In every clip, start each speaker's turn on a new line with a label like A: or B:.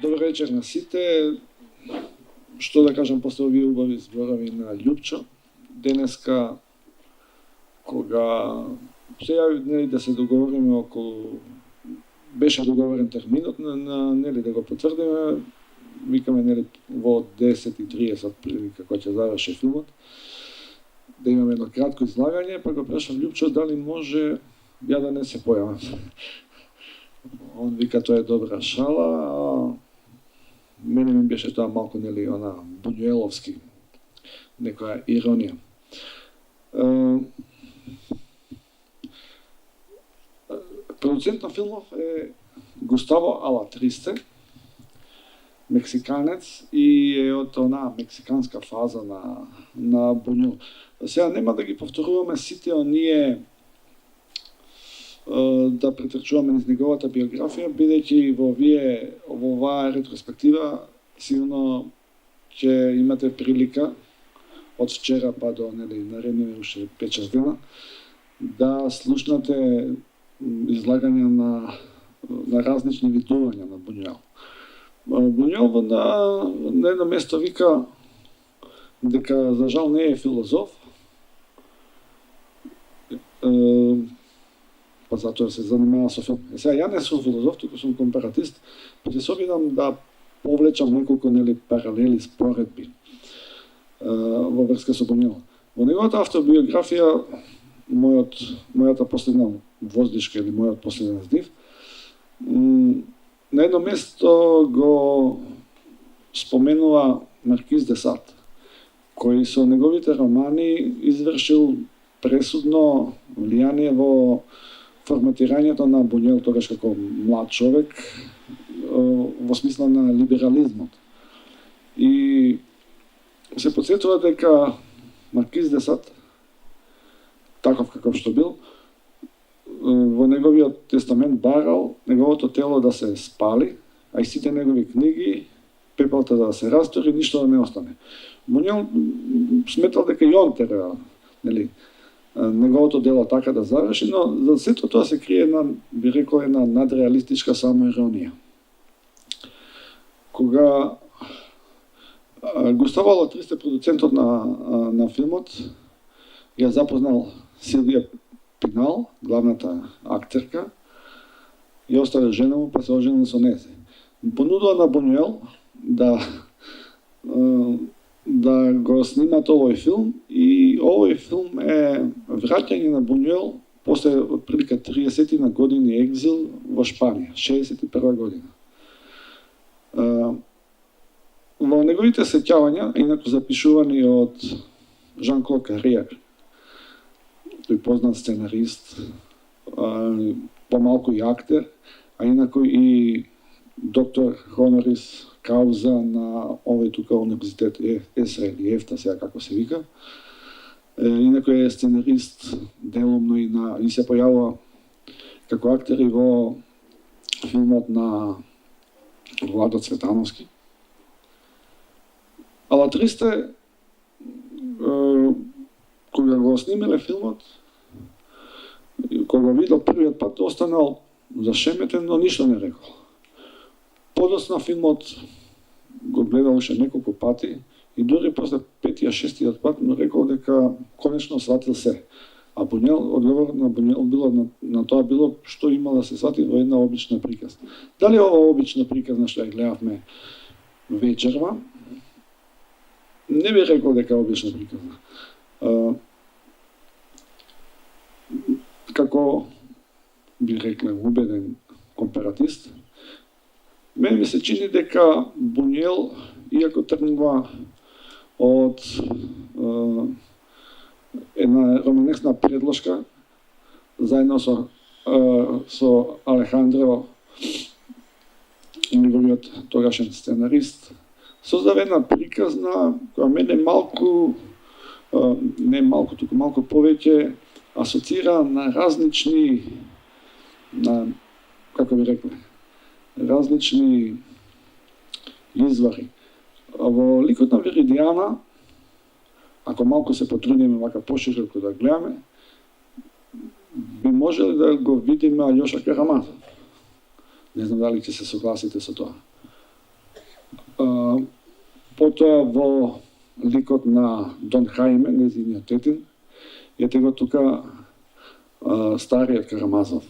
A: Добар вечер на сите. Што да кажам после овие убави зборови на Љупчо. Денеска, кога се јави да се договориме околу, беше договорен терминот на нели да го потврдиме, викаме нели во 10:30 прилика кога ќе заврши филмот, да имаме едно кратко излагање, па го прашав Љупчо дали може ја да не се појавам. Он вика тоа е добра шала, а мене ми беше тоа малку нели она Бунјуеловски, некоја иронија. Продуцент на филмов е Густаво Алатристе, мексиканец и е од онаа мексиканска фаза на Бунјуел. Сега нема да ги повторуваме сите оние да претрчуваме низ неговата биографија, бидејќи во оваа ретроспектива сигурно ќе имате прилика од вчера па до наредни уште 5-6 дена да слушнате излагања на различни видувања на Бунјуел. Бунјуел на едно место вика дека за жал не е филозоф, па затоа се занимава со филм. Сега ја не сум филозоф, туку сум компаратист, па ќе се обидам да повлечам неколку паралели, споредби во врска со Бунјуел. Во неговата автобиографија, мојата последна воздишка или мојот последен здив, на едно место го споменува Маркиз де Сад, кој со неговите романи извршил пресудно влијание во форматирањето на Бунјуел тогаш како млад човек во смисла на либерализмот. И се потсетува дека Маркиз де Сад, таков каков што бил, во неговиот тестамент барал неговото тело да се спали, а и сите негови книги, пепелта да се растори, ништо да не остане. Бунјуел сметал дека и он треба, нели, неговото дело така да заврши, но за сето тоа се крие би рекол, една надреалистичка самоиронија. Кога Густаво Алатристе, продуцентот на филмот, ја запознал Силвија Пинал, главната актерка, ја оставил жена му, па се оженил со незе. Понудува на Бунјуел да го снимат овој филм, и овој филм е враќање на Бунјуел после отприлика 30 на години екзил во Шпанија, 61 година. Во неговите сеќавања, инаку запишувани од Жан-Клод Кариер, тој познат сценарист, помалку и актер, а инаку и доктор хонорис кауза на овој тука универзитет ЕСР или ЕФТА, сега како се вика. Инаку е сценарист делумно и се појавува како актер и во филмот на Владо Цветановски. Алатристе, кога го снимеле филмот, кога го видел првиот пат, останал зашеметен, но ништо не рекол. Подоцна филмот го гледал уште неколку пати и дури после 5-6 пат му рекол дека конечно сватил се. А Бунјуел, одговорот на Бунјуел било на тоа било што има да се свати во една обична приказна. Дали ова обична приказна што ја гледавме вечерва, не би рекол дека е обична приказна. Како би рекле убеден компаратист, мене ми се чини дека Бунјуел, иако тргнува од една романесна предложка, заедно со Алехандро, неговиот тогашен сценарист, создава една приказна која мене малку повеќе асоцира на различни, како би рекле, различни извори. Во ликот на Виридијана, ако малку се потрудиме вака пошироко да гледаме, би можеле да го видиме Алјоша Карамазов. Не знам дали ќе се согласите со тоа. Потоа во ликот на Дон Хајме, незиниот тетин, ете го тука стариот Карамазов.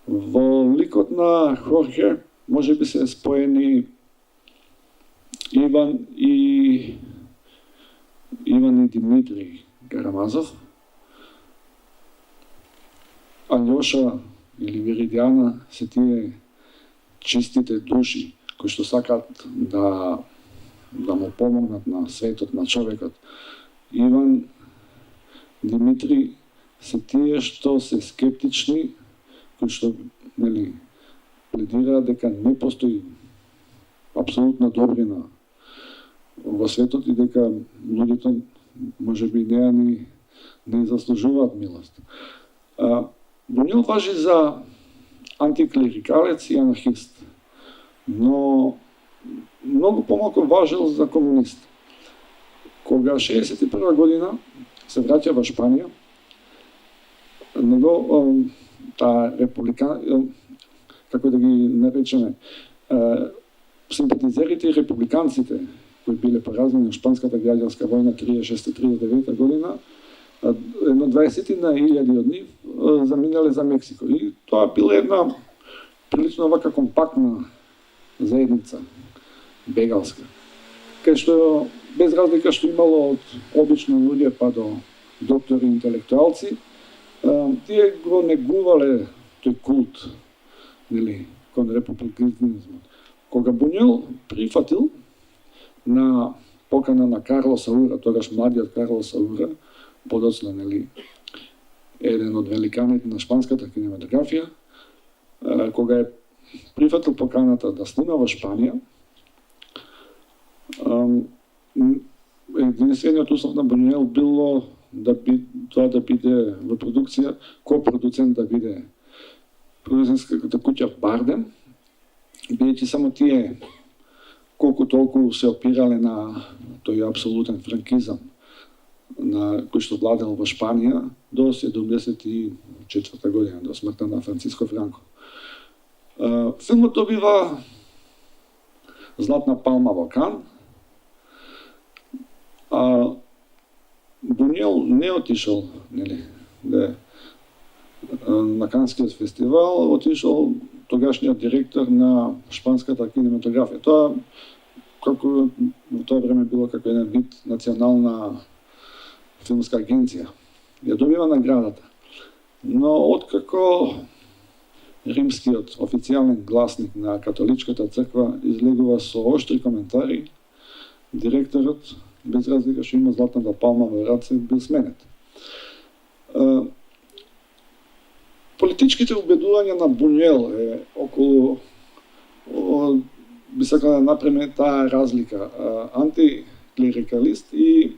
A: Во ликот на Хорхе може би се споени Иван и Димитри Карамазов, Алјоша или Виридијана се тие чистите души кои што сакаат да му помогнат на светот, на човекот. Иван, Димитри се тие што се скептични, кои што пледираат дека не постои апсолутна добрина во светот и дека луѓето можеби не заслужуваат милост. Бунјел важи за антиклерикалец и анархист, но многу помалку важел за комунист. Кога 61 година се враќа во Шпанија, таа како да ги наречеме, симпатизерите и републиканците кои биле поразени во Шпанската граѓанска војна 36-39 година, едно 20.000 од нив заминале за Мексико. И тоа била една прилично вака компактна заедница, бегалска, кај што без разлика што имало од обични луѓе па до доктори и интелектуалци, тие го негувале тој култ, кон републиканизмот. Кога Бунјел прифатил на покана на Карло Саура, тогаш младиот Карло Саура, подоцна еден од великаните на шпанската кинематографија, кога е прифатил поканата да снима во Шпанија, единствениот услов на Бунјел било тоа да биде во продукција, копродуцент да биде продуцентската куќа Бардем, бидејќи само тие колку толку се опирале на тој апсолутен франкизам на кој што владел во Шпанија до 74 година, до смртта на Франциско Франко. Филмот добива Златна палма во Кан, а Бунјел не отишол на Канскиот фестивал, отишол тогашниот директор на шпанската кинематографија. Тоа како во тоа време било како еден вид национална филмска агенција. Ја добива наградата. Но откако римскиот официјален гласник на католичката црква излегува со оштри коментари, директорот, без разлика што има Златната палма во раце, бил сменет. Политичките убедувања на Бунјел е околу, би сакал да направиме таа разлика, антиклерикалист и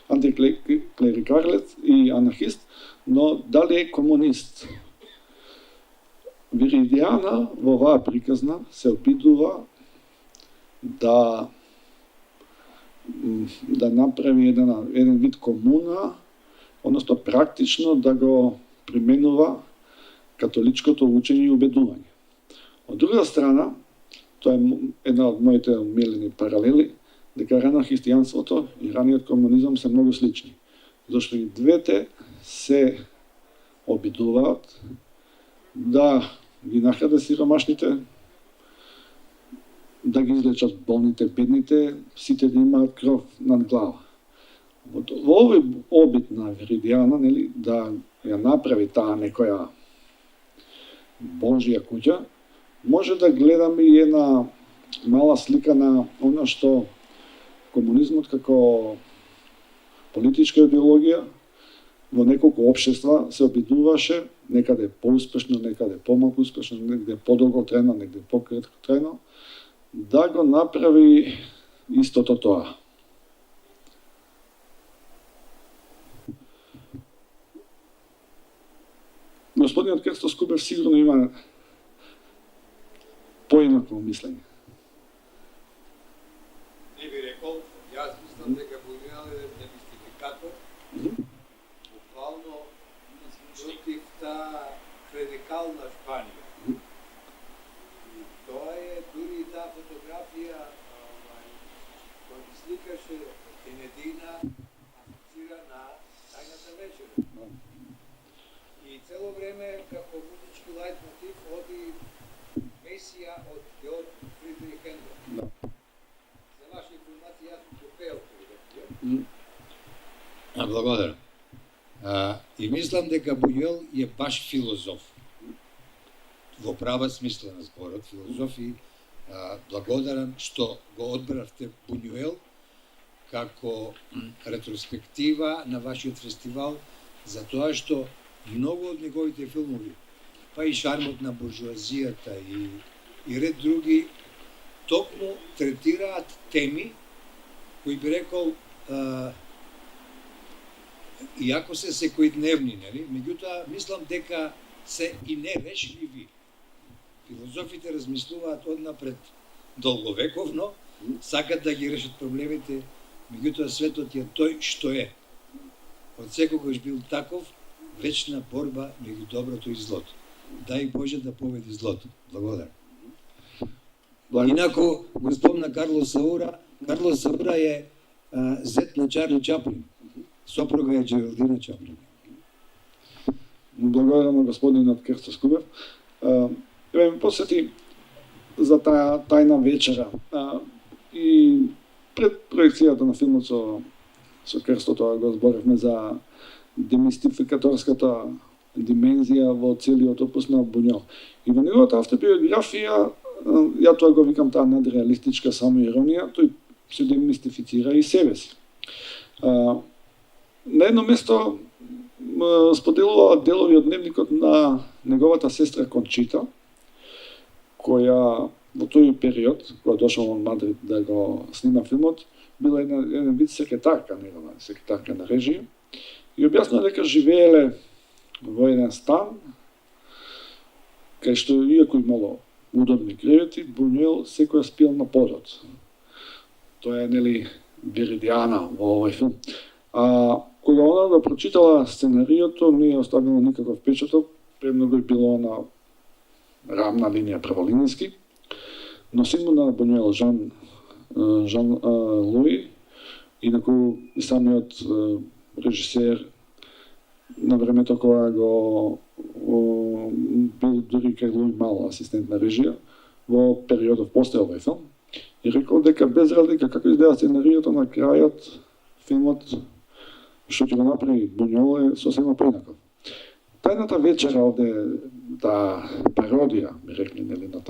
A: антиклерикалец и анархист, но дали е комунист? Виридијана во оваа приказна се обидува да направи еден вид комуна, односно практично да го применува католичкото учење и убедување. Од друга страна, тоа е една од моите омилени паралели, дека рано христијанството и раниот комунизам се многу слични. Зашто и двете се обидуваат да ги нахраде сиромашните, да ги излечат болните, бедните, сите да имаат кров над глава. Во овој обид на Виридијана, да ја направи таа некоја Божја куќа, може да гледаме и една мала слика на она што комунизмот како политичка идеологија во неколку општества се обидуваше, некаде поуспешно, некаде помалку успешно, негде подолго трено, негде пократко трено, да го направи истото тоа. Господинот Крсто Скубев сигурно има поинакво мислење.
B: Не би рекол, јас мислам дека Бунјел е демистификатор, буквално против таа клерикална Шпанија. И тоа е дури таа фотографија И цело време како музички лајтмотив оди Месија од Георг Фридрих Хендел.
A: Да.
B: За ваша информација, јас сум го пеел тој.
C: Благодарам. И мислам дека Бунјуел е баш филозоф. Во права смисла на зборот, филозоф и благодарам што го одбравте Бунјуел како ретроспектива на вашиот фестивал, за тоа што многу од неговите филмови, па и Шармот на буржуазијата и ред други, токму третираат теми кои би рекол иако се секојдневни, нели? Меѓутоа, мислам дека се и нерешливи. Филозофите размислуваат однапред долговековно, сакат да ги решат проблемите, меѓутоа светот е тој што е. Од секогаш бил таков, вечна борба меѓу доброто и злото. Дај Боже да победи злото. Благодарам. Инаку, го спомна Карлос Саура. Карлос Саура е зет на Чарли Чаплин. Сопруга е Джералдина Чаплин.
A: Благодарам на господинот Керсто Скубев. Ме посети за таа тајна вечера. И пред проекцијата на филмот со Керсто тоа го зборевме за демистификаторската димензија во целиот опус на Бунјуел. И во неговата автобиографија, ја тоа го викам таа надреалистичка самоиронија, тој се демистифицира и себе си. На едно место споделува делови од дневникот на неговата сестра Кончита, која во тој период, кога дошол во Мадрид да го снима филмот, била еден вид секретарка негова, секретарка на режија, и објаснува дека живееле во еден стан, кај што иако имало удобни кревети, Бунјуел секоја спил на подот. Тоа е, нели, Веридиана во овој филм. Кога она го прочитала сценариото, не ја оставила никаков впечаток, премногу е било на рамна линија праволинijski, но синот на Бунјуел, Жан Луи, инаку и самиот режисер на времето кога го бил дури кај Луи Мал асистент на режија во периодов после овој филм, и рекол дека без разлика како изгледа сценариото, на крајот филмот што ќе го направи Бунјуел е сосема поинаков. Тајната вечера овде, таа пародија, ми рекли, нели, на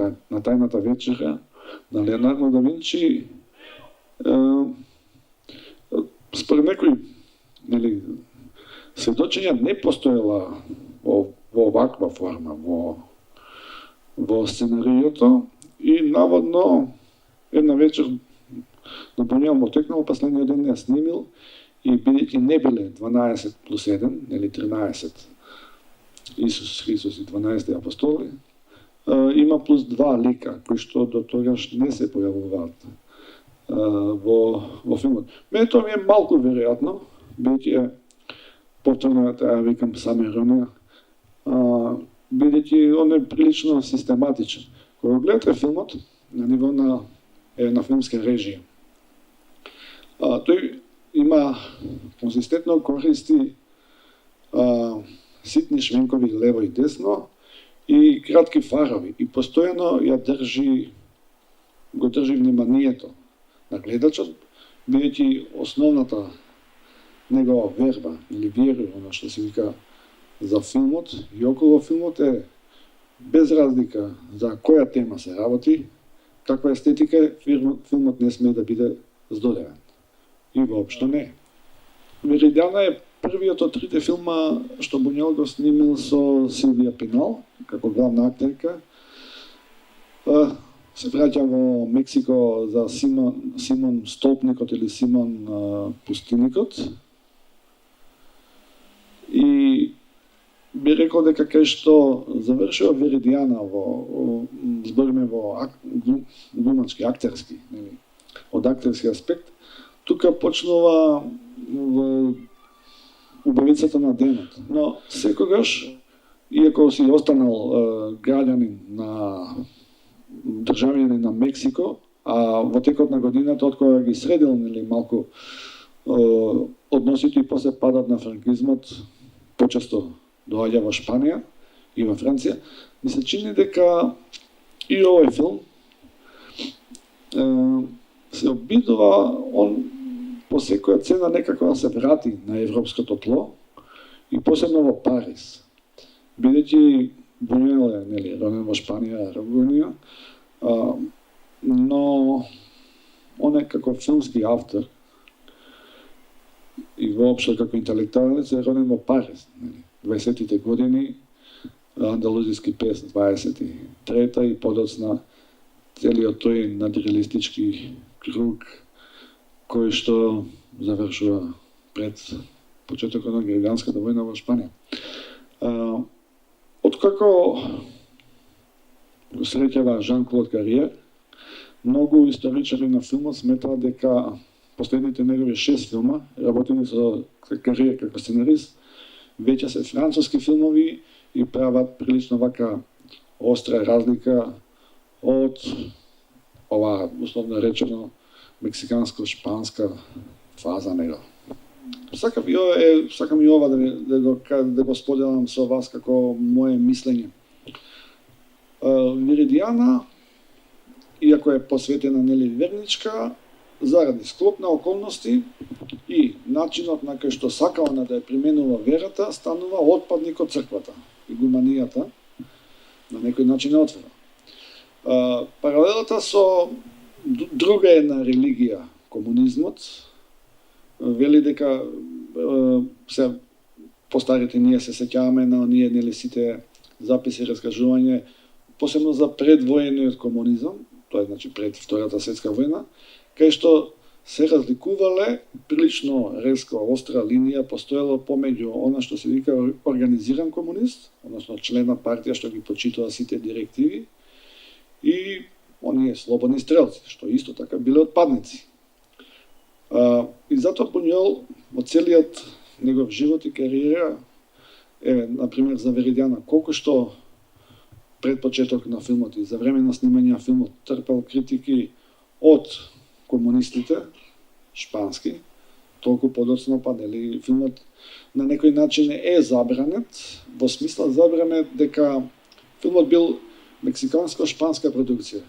A: тајната вечера на Леонардо да Винчи, според некои, нели, сведочења не постоела во оваква форма во сценариото, и наводно една вечер на Бунјуел му текнало, последниот ден ја снимил, и бидејќи не биле 12 плюс 1, или 13 Исус Христос и 12 апостоли, има плюс 2 лика, кои што до тогаш не се појавуваат во филмот. Мене тоа ми е малку веројатно, бидејќи повторно ја викам сама иронија, бидејќи он е прилично систематичен. Кога гледате филмот на ниво на филмска режија, тој има конзистентно користи ситни швенкови лево и десно и кратки фарови, и постојано го држи вниманието на гледачот, бидејќи основната негова верба или вјерува, она што се вика за филмот и околу филмот, е без разлика за која тема се работи, каква естетика, филмот не смее да биде здодевен. И воопшто не. Веридиана е првиот од трите филма што Бунјуел го снимил со Силвија Пинал, како главна актерка. Се враќа во Мексико за Симон Столпникот или Симон Пустиникот. И би рекол дека кај што завршува Веридиана збориме во глумачки, актерски, нели, од актерски аспект, тука почнува убавицата на денот. Но секогаш, иако си останал граѓанин на државјанин на Мексико, а во текот на годината, од кога ги средил, нели, малку односите и после падат на франкизмот, почесто доаѓа во Шпанија и во Франција, ми се чини дека и овој филм се обидува он по секоја цена некако да се врати на европското тло и посебно во Париз. Бидејќи Бунел е роден во Шпанија, Арагонија, но он е како филмски автор и воопшто како интелектуалец е роден во Париз. 20-тите години, андалузиски пес 23-та и подоцна целиот тој надреалистички круг кој што завршува пред почетокот на граѓанската војна во Шпанија. Откако го среќава Жан-Клод Кариер, многу историчари на филмот сметаат дека последните негови 6 филма, работени со Кариер како сценарист, веќе се француски филмови и прават прилично вака остра разлика од ова, условно речено, мексиканско-шпанска фаза него. Сакам и ова да го споделам со вас како мое мислење. Виридијана, иако е посветена нели верничка, заради склоп на околности и начинот на кој што сакала да ја применува верата, станува отпадник од црквата. Игуманијата на некој начин е отвора. Паралелата со друга една религија, комунизмот, вели дека се постарите ние се сеќаваме на оние нели сите записи и раскажување, посебно за предвојниот комунизам, тоа е значи пред Втората светска војна, кај што се разликувале прилично резко остра линија постоело помеѓу она што се вика организиран комунист, односно член на партија што ги почитува сите директиви, и оние слободни стрелци, што исто така биле отпадници. И затоа Бунјол во целиот негов живот и кариера, например за Виридијана, колку што пред почеток на филмот и за време на снимање на филмот трпел критики од комунистите, шпански, толку подоцно па нели филмот на некој начин е забранет, во смисла забранет дека филмот бил мексиканско-шпанска продукција.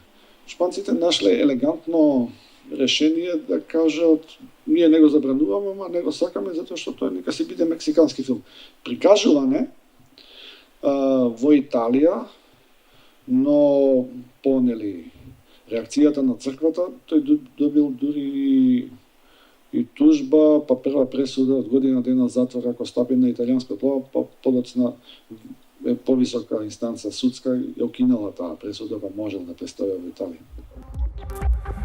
A: Шпанците нашле елегантно решение да кажат ние не го забрануваме, ама не го сакаме затоа што тој нека си биде мексикански филм. Прикажуване во Италија, но по нели реакцијата на црквата, тој добил дури и тужба, па прва пресуда од година дена затвор ако стапи на италијанско тло, па подоцна повисока инстанца судска ја укинала таа пресуда, па можел да представи во Италија.